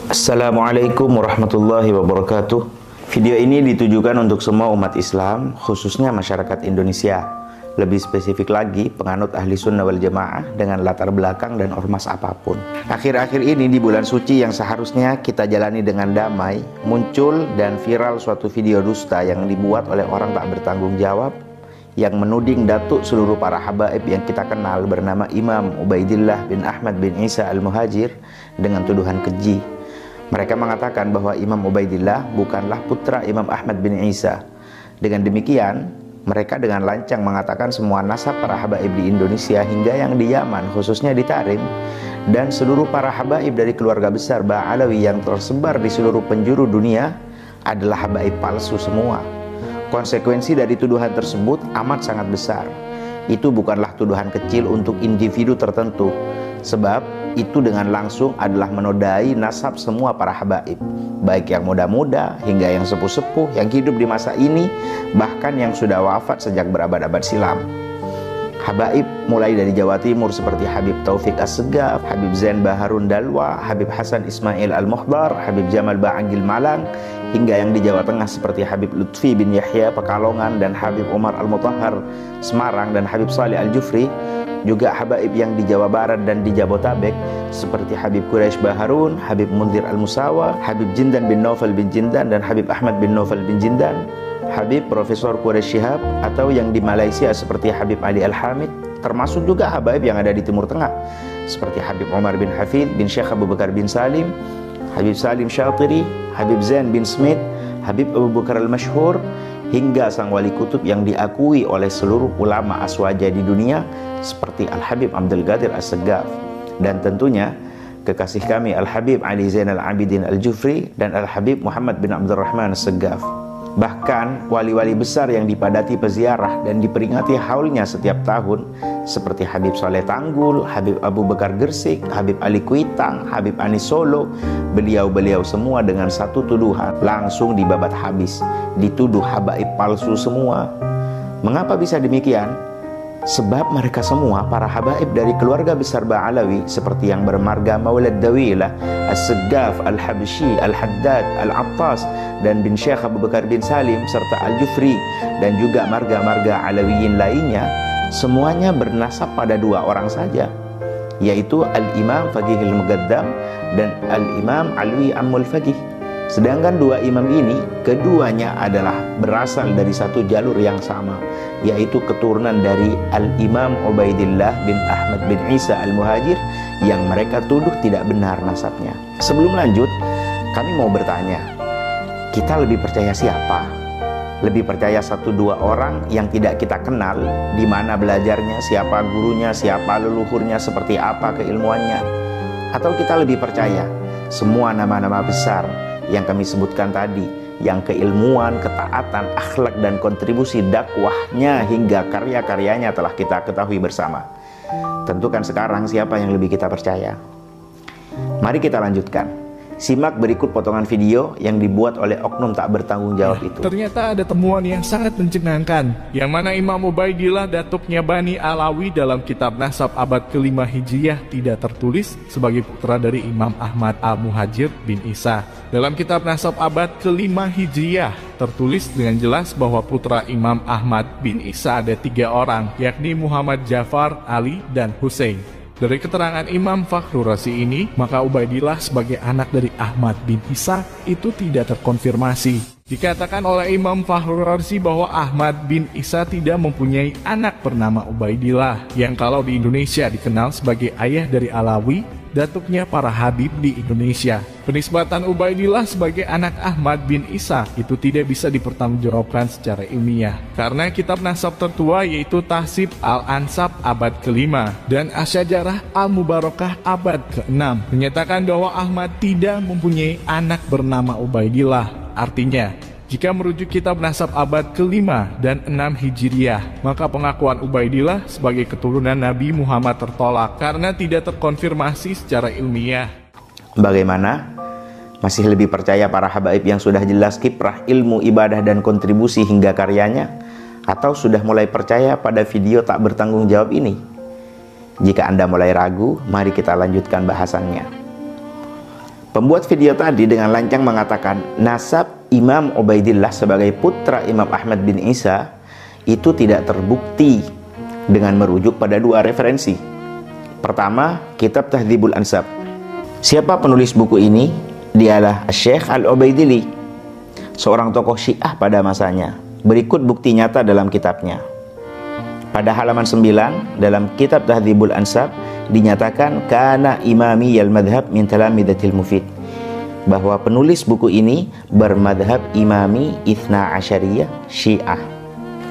Assalamualaikum warahmatullahi wabarakatuh. Video ini ditujukan untuk semua umat Islam, khususnya masyarakat Indonesia. Lebih spesifik lagi, penganut ahli sunnah wal jamaah dengan latar belakang dan ormas apapun. Akhir-akhir ini di bulan suci yang seharusnya kita jalani dengan damai, muncul dan viral suatu video dusta yang dibuat oleh orang tak bertanggung jawab yang menuding datuk seluruh para habaib yang kita kenal bernama Imam Ubaidillah bin Ahmad bin Isa al-Muhajir dengan tuduhan keji. Mereka mengatakan bahwa Imam Ubaidillah bukanlah putra Imam Ahmad bin Isa. Dengan demikian, mereka dengan lancang mengatakan semua nasab para habaib di Indonesia hingga yang di Yaman, khususnya di Tarim, dan seluruh para habaib dari keluarga besar Ba'alawi yang tersebar di seluruh penjuru dunia adalah habaib palsu semua. Konsekuensi dari tuduhan tersebut amat sangat besar. Itu bukanlah tuduhan kecil untuk individu tertentu, sebab itu dengan langsung adalah menodai nasab semua para habaib, baik yang muda-muda hingga yang sepuh-sepuh yang hidup di masa ini, bahkan yang sudah wafat sejak berabad-abad silam. Habaib mulai dari Jawa Timur seperti Habib Taufik As-Segaf, Habib Zain Baharun Dalwa, Habib Hasan Ismail Al-Muhdar, Habib Jamal Ba'anggil Malang, hingga yang di Jawa Tengah seperti Habib Lutfi bin Yahya Pekalongan dan Habib Umar Al-Mutahhar Semarang dan Habib Salih Al-Jufri. Juga habaib yang di Jawa Barat dan di Jabotabek seperti Habib Quraisy Baharun, Habib Mundir Al-Musawa, Habib Jindan bin Naufal bin Jindan dan Habib Ahmad bin Naufal bin Jindan, Habib Profesor Quraisy Shihab, atau yang di Malaysia seperti Habib Ali Al-Hamid, termasuk juga habaib yang ada di Timur Tengah seperti Habib Umar bin Hafid bin Syekh Abu Bakar bin Salim, Habib Salim Syatiri, Habib Zain bin Smith, Habib Abu Bakar Al-Masyhur, hingga sang wali kutub yang diakui oleh seluruh ulama aswaja di dunia seperti Al-Habib Abdul Qadir As-Segaf, dan tentunya kekasih kami Al-Habib Ali Zainal Abidin Al-Jufri dan Al-Habib Muhammad bin Abdurrahman As-Segaf. Bahkan wali-wali besar yang dipadati peziarah dan diperingati haulnya setiap tahun seperti Habib Saleh Tanggul, Habib Abu Bakar Gersik, Habib Ali Kuitang, Habib Anis Solo, beliau-beliau semua dengan satu tuduhan langsung dibabat habis, dituduh habaib palsu semua. Mengapa bisa demikian? Sebab mereka semua para habaib dari keluarga besar Ba'alawi seperti yang bermarga Maulad Dawilah, As-Segaf, Al-Habsyi, Al-Haddad, Al-Attas dan bin Syekh Abu Bakar bin Salim serta Al-Jufri dan juga marga-marga Alawiyin lainnya, semuanya bernasab pada dua orang saja, yaitu Al-Imam Faqihil Muqaddam dan Al-Imam Alwi Ammul Faqih. Sedangkan dua imam ini keduanya adalah berasal dari satu jalur yang sama, yaitu keturunan dari Al-Imam Ubaidillah bin Ahmad bin Isa Al-Muhajir yang mereka tuduh tidak benar nasabnya. Sebelum lanjut, kami mau bertanya, kita lebih percaya siapa? Lebih percaya satu dua orang yang tidak kita kenal, di mana belajarnya, siapa gurunya, siapa leluhurnya, seperti apa keilmuannya? Atau kita lebih percaya semua nama-nama besar yang kami sebutkan tadi, yang keilmuan, ketaatan, akhlak dan kontribusi dakwahnya hingga karya-karyanya telah kita ketahui bersama? Tentukan sekarang siapa yang lebih kita percaya. Mari kita lanjutkan. Simak berikut potongan video yang dibuat oleh oknum tak bertanggung jawab itu. Ternyata ada temuan yang sangat mencengangkan, yang mana Imam Ubaidillah datuknya Bani Alawi dalam kitab Nasab abad ke-5 Hijriah tidak tertulis sebagai putra dari Imam Ahmad Al-Muhajir bin Isa. Dalam kitab Nasab abad ke-5 Hijriah tertulis dengan jelas bahwa putra Imam Ahmad bin Isa ada 3 orang, yakni Muhammad Ja'far, Ali, dan Hussein. Dari keterangan Imam Fakhrur Razi ini, maka Ubaidillah sebagai anak dari Ahmad bin Isa itu tidak terkonfirmasi. Dikatakan oleh Imam Fakhrur Razi bahwa Ahmad bin Isa tidak mempunyai anak bernama Ubaidillah, yang kalau di Indonesia dikenal sebagai ayah dari Alawi, datuknya para habib di Indonesia. Penisbatan Ubaidillah sebagai anak Ahmad bin Isa itu tidak bisa dipertanggungjawabkan secara ilmiah, karena kitab nasab tertua yaitu Tahsib Al-Ansab abad ke-5 dan Asyajarah Al-Mubarakah abad ke-6 menyatakan bahwa Ahmad tidak mempunyai anak bernama Ubaidillah. Artinya, jika merujuk kitab nasab abad ke-5 dan 6 Hijriah, maka pengakuan Ubaidillah sebagai keturunan Nabi Muhammad tertolak karena tidak terkonfirmasi secara ilmiah. Bagaimana? Masih lebih percaya para habaib yang sudah jelas kiprah ilmu, ibadah, dan kontribusi hingga karyanya? Atau sudah mulai percaya pada video tak bertanggung jawab ini? Jika Anda mulai ragu, mari kita lanjutkan bahasannya. Pembuat video tadi dengan lancang mengatakan nasab Imam Ubaidillah sebagai putra Imam Ahmad bin Isa itu tidak terbukti dengan merujuk pada dua referensi. Pertama, kitab Tahdzibul Ansab. Siapa penulis buku ini? Dialah Syekh Al-Ubaidili, seorang tokoh Syiah pada masanya. Berikut bukti nyata dalam kitabnya. Pada halaman 9 dalam kitab Tahdzibul Ansab dinyatakan kana imami al-madhab min talamidatil mufid, bahwa penulis buku ini bermadhab imami Ithna Asyariyah Syiah.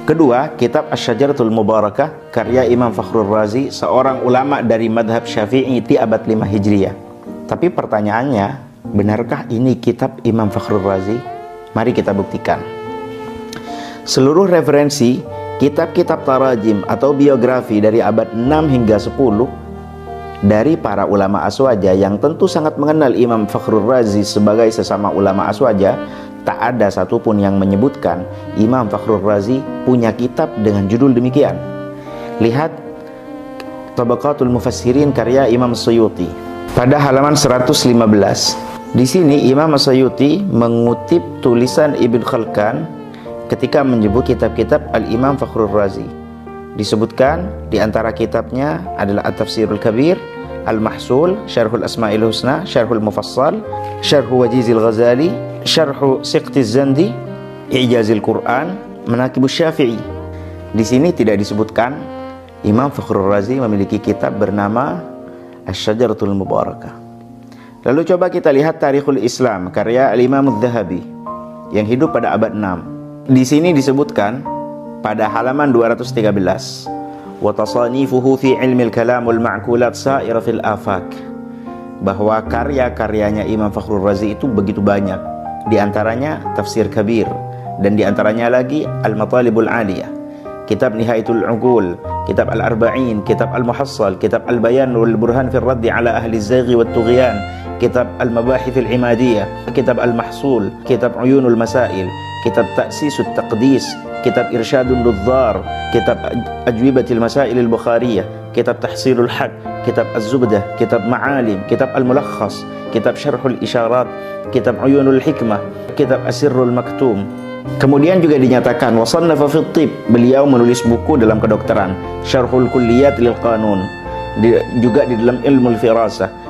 Kedua, kitab Asy-Syajaratul Mubarakah karya Imam Fakhrur Razi, seorang ulama dari madhab Syafi'i di abad 5 Hijriyah. Tapi pertanyaannya, benarkah ini kitab Imam Fakhrur Razi? Mari kita buktikan. Seluruh referensi kitab-kitab tarajim atau biografi dari abad 6 hingga 10 dari para ulama Aswaja yang tentu sangat mengenal Imam Fakhrur Razi sebagai sesama ulama Aswaja, tak ada satupun yang menyebutkan Imam Fakhrur Razi punya kitab dengan judul demikian. Lihat Tabaqatul Mufassirin karya Imam Suyuti pada halaman 115. Di sini Imam Suyuti mengutip tulisan Ibn Khalkan ketika menyebut kitab-kitab Al-Imam Fakhrur Razi. Disebutkan di antara kitabnya adalah At-Tafsirul Kabir, Al-Mahsul, Syarhul Asma'il Husna, Syarhul Mufassal, Syarhu Wajizil Ghazali, Syarhu Siqtiz Zandi, I'jazil Quran, Manaqibus Syafi'i. Di sini tidak disebutkan Imam Fakhrur Razi memiliki kitab bernama Asy-Syajaratul Mubarakah. Lalu coba kita lihat Tarikhul Islam karya Al-Imam Adz-Dzahabi yang hidup pada abad 6. Di sini disebutkan pada halaman 213, wa tasanifuhu fi ilmi al-kalam wal ma'kulat sa'ira fil afaq, bahwa karya-karyanya Imam Fakhrur Razi itu begitu banyak. Di antaranya Tafsir Kabir, dan di antaranya lagi Al-Matalibul Aliyah, kitab Nihayatul Uqul, kitab Al-Arba'in, kitab Al-Muhassal, kitab Al-Bayan wal Burhan fi ar-radd ala ahli az-zaghi wat tughyan, kitab Al-Mabahith al-Imadiyah, kitab Al-Mahsul, kitab Uyunul Masail, kitab Ta'sisut Taqdis, kitab Irsyadun Nudzar, kitab Ajwibatil Masail al-Bukhariyah, kitab Tahsilul Haq, kitab Az-Zubdah, kitab Ma'alim, kitab Al-Mulakhas, kitab Syarhul Isyarat, kitab Uyunul Hikmah, kitab Asirrul Maktum. Kemudian juga dinyatakan wasannafa fi Thib, beliau menulis buku dalam kedokteran, Syarhul Kulliyat lil Qanun, juga di dalam Ilmul Firasah.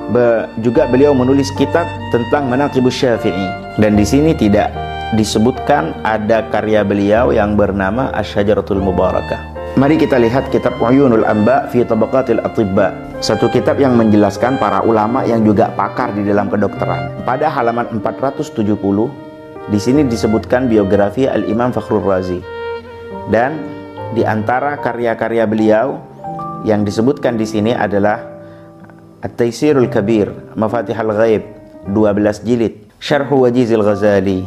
Juga beliau menulis kitab tentang Manaqibus Syafi'i, dan di sini tidak disebutkan ada karya beliau yang bernama Asy-Syajaratul Mubarakah. Mari kita lihat kitab Uyunul Anba fi Tabaqatil Atibba, satu kitab yang menjelaskan para ulama yang juga pakar di dalam kedokteran. Pada halaman 470 di sini disebutkan biografi Al-Imam Fakhrur Razi, dan di antara karya-karya beliau yang disebutkan di sini adalah At-Taysirul Kabir, Mafatihul Ghaib 12 jilid, Syarhu Wajizil Ghazali,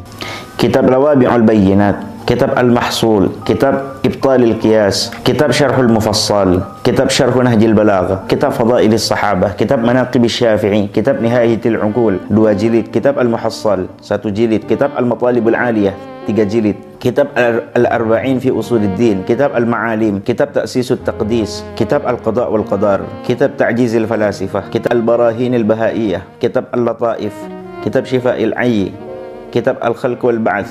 kitab Lawabi'ul Bayyinat, kitab Al-Mahsul, kitab Ibtalil Qiyas, kitab Syarhul Mufassal, kitab Syarhu Nahjil Balagha, kitab Fadailis Sahabah, kitab Manaqibus Syafi'i, kitab Nihayatul Uqul 2 jilid, kitab Al-Muhassal 1 jilid, kitab Al-Matalibul Aliyah 3 jilid, kitab Al-Arba'in fi Usuluddin, kitab Al-Ma'alim, kitab Ta'sisut Taqdis, kitab Al-Qada' wal Qadar, kitab Ta'jizil Falasifah, kitab Al-Barahinil Bahaiyah, kitab Al-Lataif, kitab Syifa'il Ayyi, kitab Al-Khalq wal Ba'ats,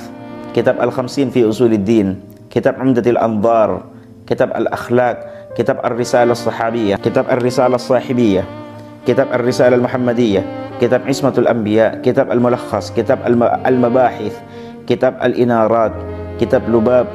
kitab Al-Khamsin fi Usuluddin, kitab Umdatil Anzar, kitab Al-Akhlaq, kitab Ar-Risalah As-Sahabiyah, kitab Ar-Risalah As-Sahibiyah, kitab Ar-Risalah Al-Muhammadiyah, kitab Ismatul Anbiya, kitab Al-Mulakhas, kitab Al-Mabahith, kitab Al-Inarat, kitab Lubab,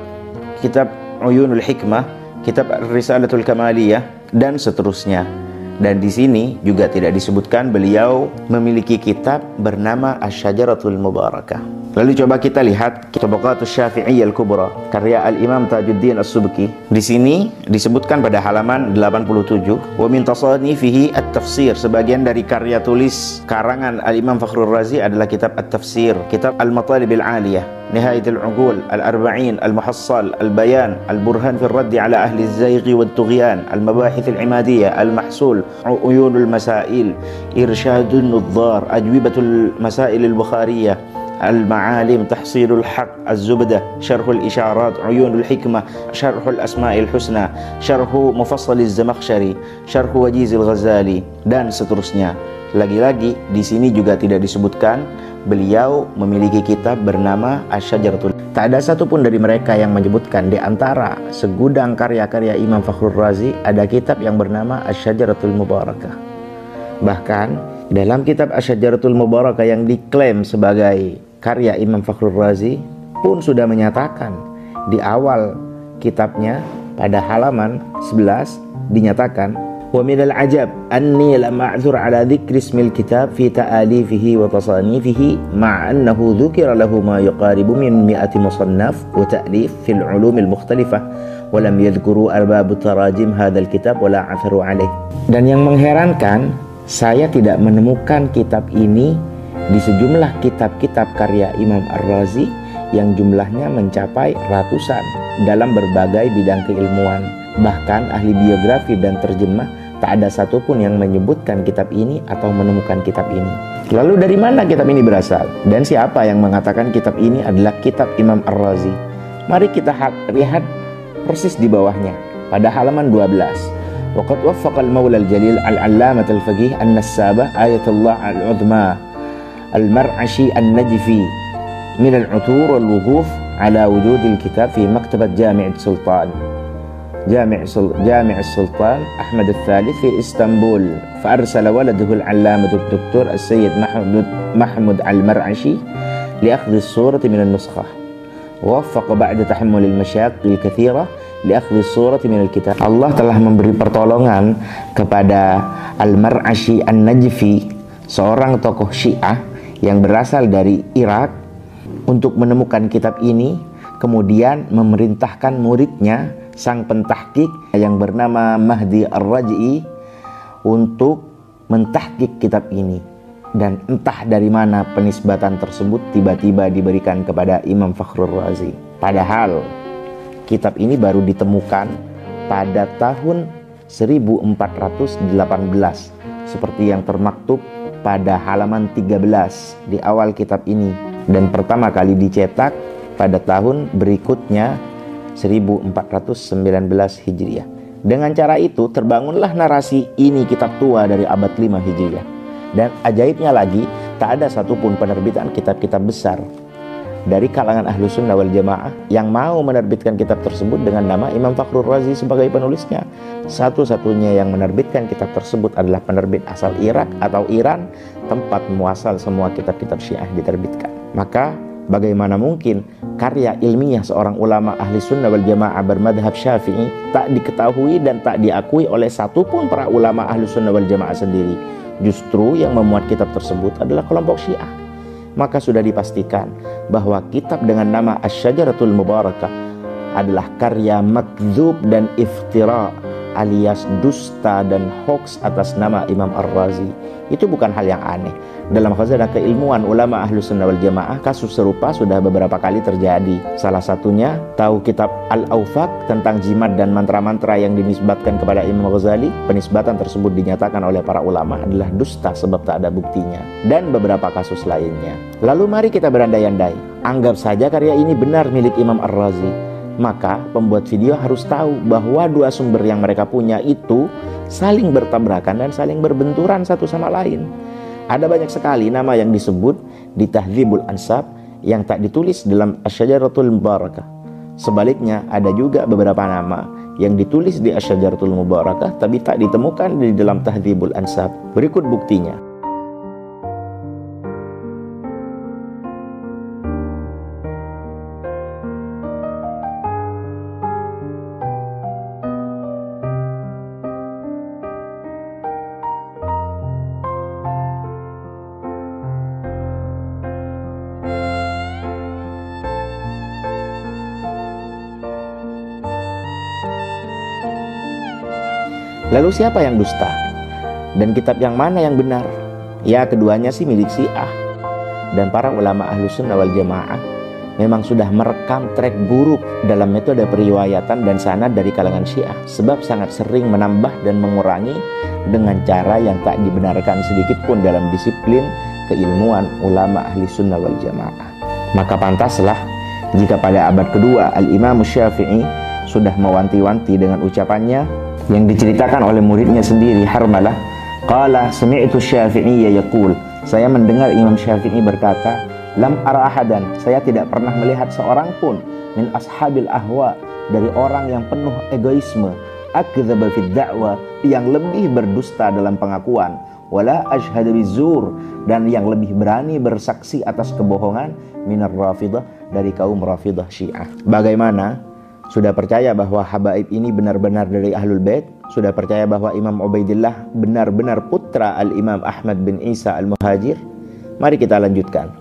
kitab Uyunul Hikmah, kitab Ar-Risalatul Kamaliyah, dan seterusnya. Dan di sini juga tidak disebutkan beliau memiliki kitab bernama Asy-Syajaratul Mubarakah. Lalu coba kita lihat Tabaqatus Syafi'iyyah Al-Kubra karya Al-Imam Tajuddin As-Subki. Di sini disebutkan pada halaman 87, wa min tasanifihi at-tafsir, sebagian dari karya tulis karangan Al-Imam Fakhrur Razi adalah kitab At-Tafsir, kitab Al-Matalibil Aliyah, Nihayatul Uqul, Al-Arba'in, Al-Muhassal, Al-Bayan, Al-Burhan fi ar-radd ala ahli az-zayg wa at-tughyan, Al-Mabahith al-Imadiyah, Al-Mahsul, Uyunul Masail, Irsyadun Nudzar, Ajwibatul Masail al-Bukhariyah, Al-Ma'alim, Tahsilul Haq, Az-Zubdah, Syarhul Isyarat, Uyunul Hikmah, Syarhul Asma'il Husna, Syarhu Mufassaliz Zamakhsyari, Syarhu Wajizil Ghazali, dan seterusnya. Lagi-lagi di sini juga tidak disebutkan beliau memiliki kitab bernama Asy-Syajaratul. Tak ada satupun dari mereka yang menyebutkan di antara segudang karya-karya Imam Fakhrul Razi ada kitab yang bernama Asy-Syajaratul Mubarakah. Bahkan dalam kitab Asy-Syajaratul Mubarakah yang diklaim sebagai karya Imam Fakhrul Razi pun sudah menyatakan di awal kitabnya pada halaman 11 dinyatakan, wa minal ajab anni lam a'thur ala dzikri ismil kitab fi ta'alifihi wa tasanifihi ma'a annahu dzukira lahu ma yuqaribu min 100 musannaf wa ta'lif fil ulumil mukhtalifah wa lam yadhkuru arbab tarajim hadzal kitab wa la 'atharu alaih. Dan yang mengherankan, saya tidak menemukan kitab ini di sejumlah kitab-kitab karya Imam Ar-Razi yang jumlahnya mencapai ratusan dalam berbagai bidang keilmuan. Bahkan ahli biografi dan terjemah tak ada satupun yang menyebutkan kitab ini atau menemukan kitab ini. Lalu dari mana kitab ini berasal? Dan siapa yang mengatakan kitab ini adalah kitab Imam Ar-Razi? Mari kita lihat persis di bawahnya pada halaman 12. Waqad waffaqa al-Maula al-Jalil al-Allamah al-Faqih an-Nassabah ayatullah al-Udma al-Mar'ashi an-Najfi min al-'uthur wal-wuquf ala wujud al-kitab fi maktabat Jami' al-Sultan جامع السلطان أحمد الثالث في إسطنبول فأرسل ولده العلامة الدكتور السيد محمود المرعشي لأخذ الصورة من النسخة ووفق بعد تحمل المشاق الكثيرة لأخذ الصورة من الكتاب. Allah telah memberi pertolongan kepada Al-Mar'ashi An-Najfi, seorang tokoh Syiah yang berasal dari Irak, untuk menemukan kitab ini, kemudian memerintahkan muridnya sang pentahkik yang bernama Mahdi Ar-Raj'i untuk mentahkik kitab ini. Dan entah dari mana penisbatan tersebut tiba-tiba diberikan kepada Imam Fakhrul Razi. Padahal kitab ini baru ditemukan pada tahun 1418 seperti yang termaktub pada halaman 13 di awal kitab ini, dan pertama kali dicetak pada tahun berikutnya 1419 Hijriah. Dengan cara itu terbangunlah narasi ini kitab tua dari abad 5 Hijriah. Dan ajaibnya lagi, tak ada satupun penerbitan kitab-kitab besar dari kalangan Ahlu Sunnah wal Jamaah yang mau menerbitkan kitab tersebut dengan nama Imam Fakhrul Razi sebagai penulisnya. Satu-satunya yang menerbitkan kitab tersebut adalah penerbit asal Irak atau Iran, tempat muasal semua kitab-kitab Syiah diterbitkan. Maka bagaimana mungkin karya ilmiah seorang ulama ahli sunnah wal jamaah bermadhab syafi'i tak diketahui dan tak diakui oleh satupun para ulama ahli sunnah wal jamaah sendiri? Justru yang memuat kitab tersebut adalah kelompok Syiah. Maka sudah dipastikan bahwa kitab dengan nama Asy-Syajaratul Mubarakah adalah karya makdzub dan iftira, alias dusta dan hoax atas nama Imam Ar-Razi. Itu bukan hal yang aneh. Dalam khazanah keilmuan ulama ahlu sunnah wal jamaah, kasus serupa sudah beberapa kali terjadi. Salah satunya, tahu kitab Al-Awfaq tentang jimat dan mantra-mantra yang dinisbatkan kepada Imam Ghazali? Penisbatan tersebut dinyatakan oleh para ulama adalah dusta sebab tak ada buktinya. Dan beberapa kasus lainnya. Lalu mari kita berandai-andai, anggap saja karya ini benar milik Imam Ar-Razi. Maka pembuat video harus tahu bahwa dua sumber yang mereka punya itu saling bertabrakan dan saling berbenturan satu sama lain. Ada banyak sekali nama yang disebut di Tahdzibul Ansab yang tak ditulis dalam Asy-Syajaratul Mubarakah. Sebaliknya, ada juga beberapa nama yang ditulis di Asy-Syajaratul Mubarakah tapi tak ditemukan di dalam Tahdzibul Ansab. Berikut buktinya. Lalu siapa yang dusta? Dan kitab yang mana yang benar? Ya, keduanya sih milik Syiah. Dan para ulama ahlu sunnah wal jamaah memang sudah merekam trek buruk dalam metode periwayatan dan sanad dari kalangan Syiah, sebab sangat sering menambah dan mengurangi dengan cara yang tak dibenarkan sedikit pun dalam disiplin keilmuan ulama ahli sunnah wal jamaah. Maka pantaslah jika pada abad kedua Al-Imam Syafi'i sudah mewanti-wanti dengan ucapannya yang diceritakan oleh muridnya sendiri Harmalah Qala sami'tu Syafi'iyya yaqul, saya mendengar Imam Syafi'i berkata, lam ara ahadan, saya tidak pernah melihat seorang pun min ashabil ahwa, dari orang yang penuh egoisme, akdzaba fid da'wa, yang lebih berdusta dalam pengakuan, wala ashhadu bizur, dan yang lebih berani bersaksi atas kebohongan, minar rafidah, dari kaum rafidah Syiah. Bagaimana? Sudah percaya bahwa habaib ini benar-benar dari Ahlul Bait? Sudah percaya bahwa Imam Ubaidillah benar-benar putra Al-Imam Ahmad bin Isa Al-Muhajir? Mari kita lanjutkan.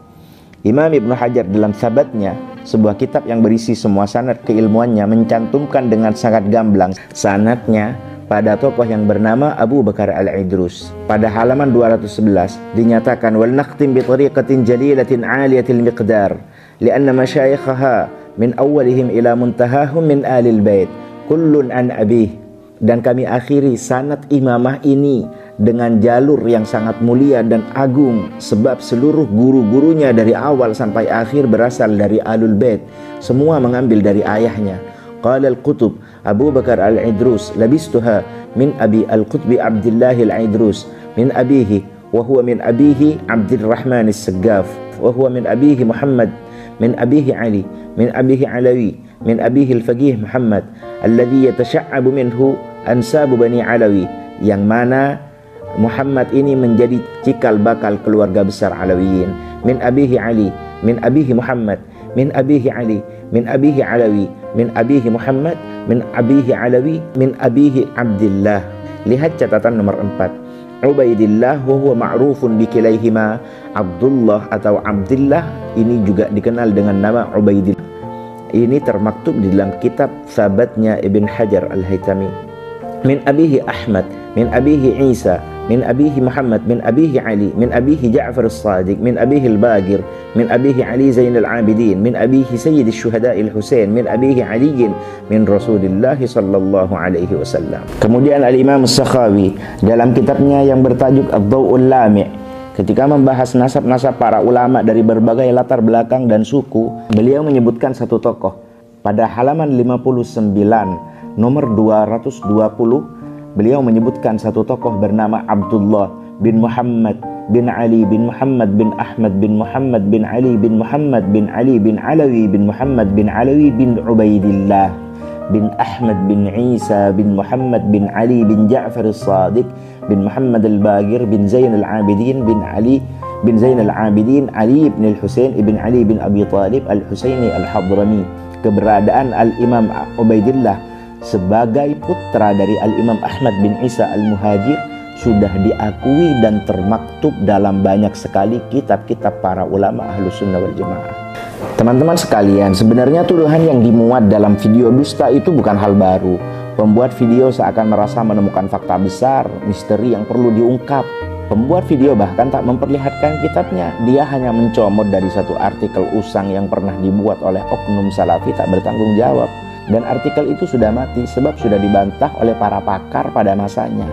Imam Ibnu Hajar dalam Sabatnya, sebuah kitab yang berisi semua sanad keilmuannya, mencantumkan dengan sangat gamblang sanadnya pada tokoh yang bernama Abu Bakar Al-Idrus. Pada halaman 211 dinyatakan, wal naqtim bi tariqatin jalilatin 'aliyatil miqdar li'anna masyayikhaha min awwalihim ila muntahahum min alil bait kullun an abih. Dan kami akhiri sanad imamah ini dengan jalur yang sangat mulia dan agung, sebab seluruh guru-gurunya dari awal sampai akhir berasal dari Ahlul Bait, semua mengambil dari ayahnya. Qala al-Qutb Abu Bakar Al-Idrus labistuha min abi al-Qutbi Abdullah Al-Idrus min abihi wa huwa min abihi Abdurrahman As-Saggaf wa huwa min abihi Muhammad min abihi Ali min abihi Alawi min abihi al-Faqih Muhammad alladhi yatasha'abu minhu ansabu Bani Alawi, yang mana Muhammad ini menjadi cikal bakal keluarga besar Alawiyin. Min abihi Ali min abihi Muhammad min abihi Ali min abihi Alawi min abihi Muhammad min abihi Alawi min abihi Abdillah. Lihat catatan nomor 4. Ubaidillah wa huwa ma'rufun bikilaihima Abdullah atau Abdillah, ini juga dikenal dengan nama Ubaidillah. Ini termaktub di dalam kitab Sabatnya Ibn Hajar Al-Haytami. Min abihi Ahmad min abihi Isa min abihi Muhammad min abihi Ali min abihi Ja'far As-Sadiq min abihi Al-Bagir min abihi Ali Zain Al-Abidin min abihi Sayyid Syuhada Al-Husain min abihi Ali min Rasulillah sallallahu alaihi wasallam. Kemudian Al-Imam As-Sakhawi dalam kitabnya yang bertajuk Ad-Daw'ul Lami', ketika membahas nasab-nasab para ulama dari berbagai latar belakang dan suku, beliau menyebutkan satu tokoh. Pada halaman 59 nomor 220, beliau menyebutkan satu tokoh bernama Abdullah bin Muhammad bin Ali bin Muhammad bin Ahmad bin Muhammad bin Ali bin Muhammad bin Ali bin Alawi bin Muhammad bin Alawi bin Ubaidillah bin Ahmad bin Isa bin Muhammad bin Ali bin Ja'far As-Sadiq bin Muhammad Al-Bagir bin Zain Al-Abidin bin Ali bin Zain Al-Abidin Ali bin Al-Husain ibn Ali bin Abi Talib Al-Husaini Al-Hadrami. Keberadaan Al-Imam Ubaidillah sebagai putra dari Al-Imam Ahmad bin Isa Al-Muhajir sudah diakui dan termaktub dalam banyak sekali kitab-kitab para ulama Ahlus Sunnah wal Jamaah. Teman-teman sekalian, sebenarnya tuduhan yang dimuat dalam video dusta itu bukan hal baru. Pembuat video seakan merasa menemukan fakta besar, misteri yang perlu diungkap. Pembuat video bahkan tak memperlihatkan kitabnya, dia hanya mencomot dari satu artikel usang yang pernah dibuat oleh oknum salafi tak bertanggung jawab. Dan artikel itu sudah mati sebab sudah dibantah oleh para pakar pada masanya.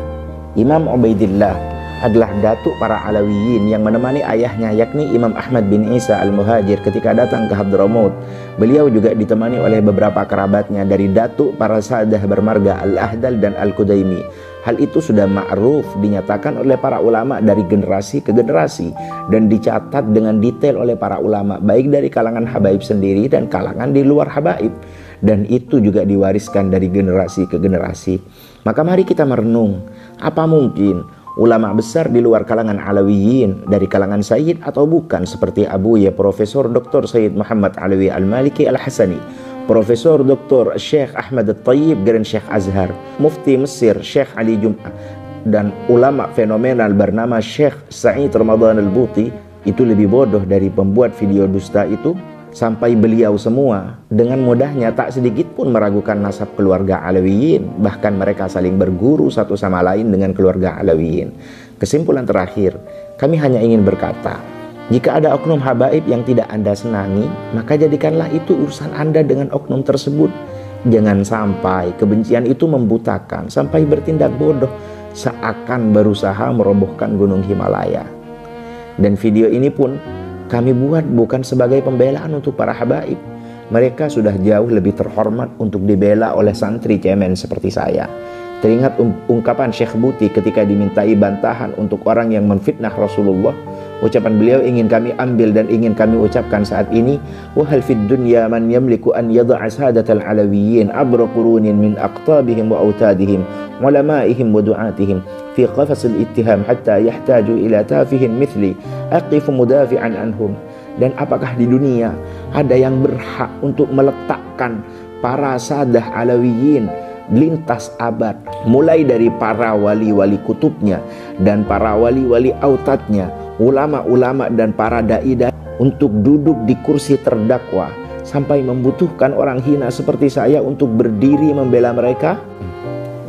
Imam Ubaidillah adalah datuk para Alawiyin yang menemani ayahnya, yakni Imam Ahmad bin Isa Al-Muhajir ketika datang ke Hadramaut. Beliau juga ditemani oleh beberapa kerabatnya dari datuk para sadah bermarga Al-Ahdal dan Al-Qudaimi. Hal itu sudah ma'ruf, dinyatakan oleh para ulama dari generasi ke generasi dan dicatat dengan detail oleh para ulama baik dari kalangan habaib sendiri dan kalangan di luar habaib. Dan itu juga diwariskan dari generasi ke generasi. Maka mari kita merenung, apa mungkin ulama besar di luar kalangan Alawiyin dari kalangan Sayyid atau bukan, seperti Abuya Profesor Dr. Sayyid Muhammad Alawi Al-Maliki Al-Hasani, Profesor Dr. Syekh Ahmad At-Tayyib Grand Syekh Azhar, Mufti Mesir Syekh Ali Jum'ah, dan ulama fenomenal bernama Syekh Sa'id Ramadan Al-Buti. Itu lebih bodoh dari pembuat video dusta itu. Sampai beliau semua dengan mudahnya tak sedikit pun meragukan nasab keluarga Alawiyin. Bahkan mereka saling berguru satu sama lain dengan keluarga Alawiyin. Kesimpulan terakhir, kami hanya ingin berkata, jika ada oknum habaib yang tidak Anda senangi, maka jadikanlah itu urusan Anda dengan oknum tersebut. Jangan sampai kebencian itu membutakan sampai bertindak bodoh seakan berusaha merobohkan gunung Himalaya. Dan video ini pun kami buat bukan sebagai pembelaan untuk para habaib. Mereka sudah jauh lebih terhormat untuk dibela oleh santri cemen seperti saya. Teringat ungkapan Syekh Buti ketika dimintai bantahan untuk orang yang menfitnah Rasulullah. Ucapan beliau ingin kami ambil dan ingin kami ucapkan saat ini. Wa hal fid dunya man yamliku an yada'a sadatal alawiyyin abra qurunin min aqtabihim wa autadihim ulama'ihim wa du'atihim fi qafasil ittiham hatta yahtaju ila tafihin mithli aqifu mudafi'an anhum. Dan apakah di dunia ada yang berhak untuk meletakkan para sadah alawiyyin lintas abad, mulai dari para wali-wali kutubnya dan para wali-wali autadnya, ulama-ulama dan para dai-dai untuk duduk di kursi terdakwa sampai membutuhkan orang hina seperti saya untuk berdiri membela mereka?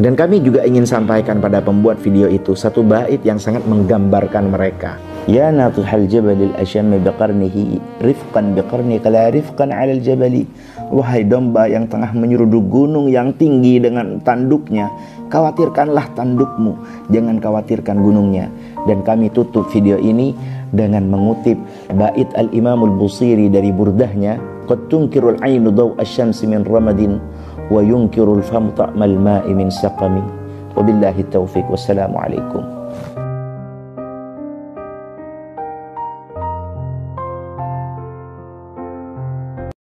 Dan kami juga ingin sampaikan pada pembuat video itu satu bait yang sangat menggambarkan mereka. Ya natuhal jabalil asyammi biqarnihi rifqan biqarnika la rifqan 'alal jabali. Wahai domba yang tengah menyeruduk gunung yang tinggi dengan tanduknya, khawatirkanlah tandukmu, jangan khawatirkan gunungnya. Dan kami tutup video ini dengan mengutip bait Al-Imam Al-Busiri dari burdahnya, qad tunkirul 'ainu daw asy-syamsi min ramadin wa yunkirul famu ta'mal ma'i min saqami. Wabillahi taufiq. Wassalamu alaikum.